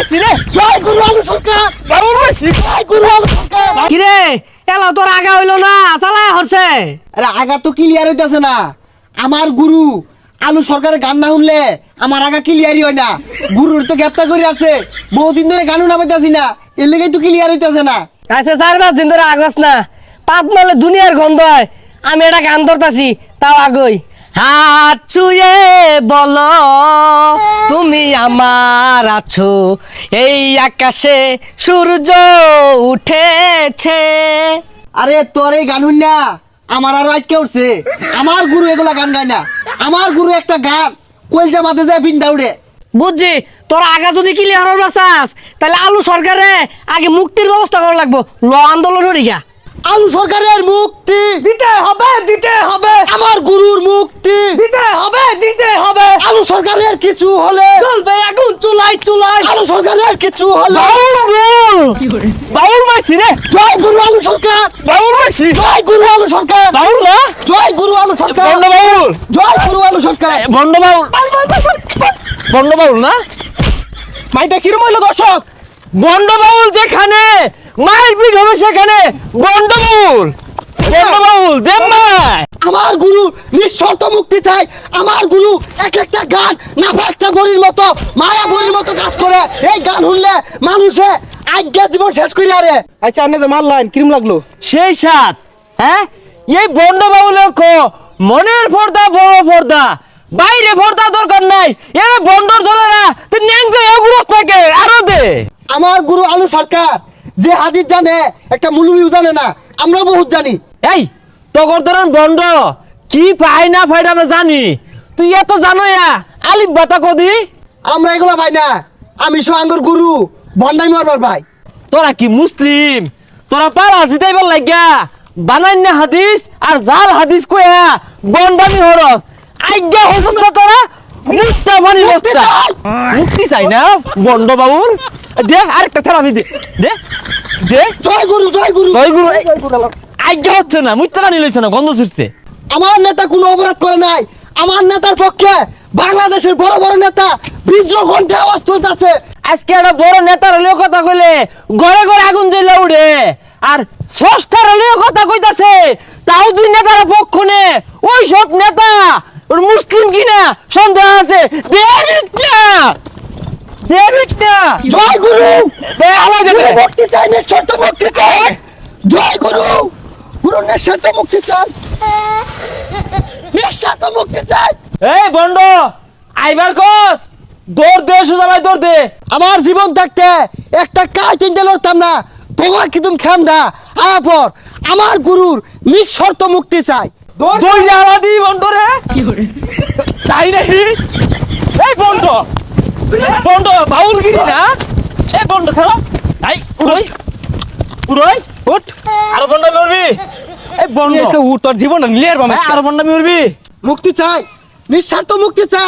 মাইছি রে জয় গুরু আলু সরকার বাউল মাইছি জয় গুরু আলু সরকার কি রে এলা তোর আগা হইলো না চালায় হচ্ছে আরে আগা তো ক্লিয়ার হইতাছে না আমার গুরু আলু সরকারের গান না শুনলে আমার আগা ক্লিয়ারই হয় না গুরুর তো গ্রেপ্তার করে আছে বহুদিন ধরে গানও নামাইতাছি না এর লেগে তো ক্লিয়ার হইতাছে না আচ্ছা 4-5 দিন ধরে আগস না পাত মালে দুনিয়ার গন্ধ হয় আমি এটা গান ধরতাছি তাও আগই হাত ছুঁয়ে বলো তুমি আমার আছো এই আকাশে সূর্য উঠেছে আরে তোর এই গান শুন না আমার আরো আটকে উঠছে আমার গুরু এগুলা গান গায় না আমার গুরু একটা গান কলজা মাথে যায় বিন্দা উড়ে বুঝছি তোর আগা যদি ক্লিয়ার হওয়ার বাসাস তাহলে আলু সরকারে আগে মুক্তির ব্যবস্থা করা লাগবো ল আন্দোলন হরি গা আলু সরকারের মুক্তি দিতে হবে আমার গুরুর মুক্তি দিতে হবে আলু সরকারের কিছু হলে চলবে এখন চুলাই আলু সরকারের কিছু হলে বাউল মাইছি রে জয় গুরু আলু সরকার বাউল মাইছি জয় গুরু আলু সরকার বাউল না জয় গুরু আলু সরকার বন্ড বাউল জয় গুরু আলু সরকার বন্ড বাউল বন্ড বাউল না মাইটা কিরম হইলো দর্শক বন্ড বাউল যেখানে মায়ের পিঠ হবে সেখানে বন্ড বাউল দেব মাই আমার গুরু নিঃশর্ত মুক্তি চাই আমার গুরু এক একটা গান নাফা একটা বড়ির মতো মায়া বড়ির মতো কাজ করে এই গান শুনলে মানুষে আজ্ঞা জীবন শেষ করি আরে আচ্ছা আপনি যে মারলেন কিরম লাগলো সেই সাত হ্যাঁ এই বন্ড বাউলের মনের পর্দা বড় পর্দা বাইরে পর্দা দরকার নাই এ বন্ডর দলেরা তুই ন্যাংকে এগুরস থাকে আরো দে আমার গুরু আলু সরকার যে হাদিস জানে একটা মুলুমিও জানে না আমরা বহুত জানি এই তগর ধরেন বন্ড কি পাই না ফাইটা আমি জানি তুই এত জানো আলিফ বাতা কদি আমরা এগুলা ভাই না আমি সোহাঙ্গর গুরু বন্ডাই মারবার ভাই তোরা কি মুসলিম তোরা পারা জিতাইবার লাগিয়া বানাইন না হাদিস আর জাল হাদিস কয়া বন্ডামি হরস আজ্ঞা হইছস না তোরা মুক্তা মানি বস্তা মুক্তি চাই না বন্ড বাউল দে আরেকটা থেরাপি দে দে দে জয় গুরু জয় গুরু জয় গুরু আজ্ঞা হচ্ছে না মুক্তা মানি লইছে না গন্ধ ছুটছে আমার নেতা কোনো অপরাধ করে নাই আমার নেতার পক্ষে বাংলাদেশের বড় বড় নেতা বিদ্রোহ ঘন্টা আওয়াজ তুলতেছে আজকে একটা বড় নেতার হলেও কথা কইলে ঘরে ঘরে আগুন জ্বলে উঠে আর ষষ্ঠার হলেও কথা কইতাছে তাও দুই নেতার পক্ষ নে ওই সব নেতা ওর মুসলিম কিনা সন্দেহ আছে জয় গুরু দে আলাই দে মুক্তি চাই নিঃশর্ত মুক্তি চাই জয় গুরু গুরু নিঃশর্ত মুক্তি চাই নিঃশর্ত মুক্তি চাই এই বন্ড আইবার কস দৌড় দে সোজা ভাই দৌড় দে আমার জীবন থাকতে একটা কাজ চিনতে লড়তাম না তোমার কি তুমি খেমডা আয়া পর আমার গুরুর নিঃশর্ত মুক্তি চাই দৌড় আলা দি বন্ড রে তাই নাকি এই বন্ড বন্ড বাউল গিরি না এই বন্ড খেলো এই উড়ই উড়ই উঠ আর বন্ড মরবি এই বন্ড এসে উঠ তোর জীবন নিলের বামে আর বন্ড মরবি মুক্তি চাই নিঃস্বার্থ মুক্তি চাই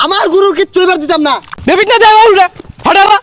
আমার গুরুর কিচ্ছু এবার দিতাম না দেবিক না দে বাউল রে হড়ারা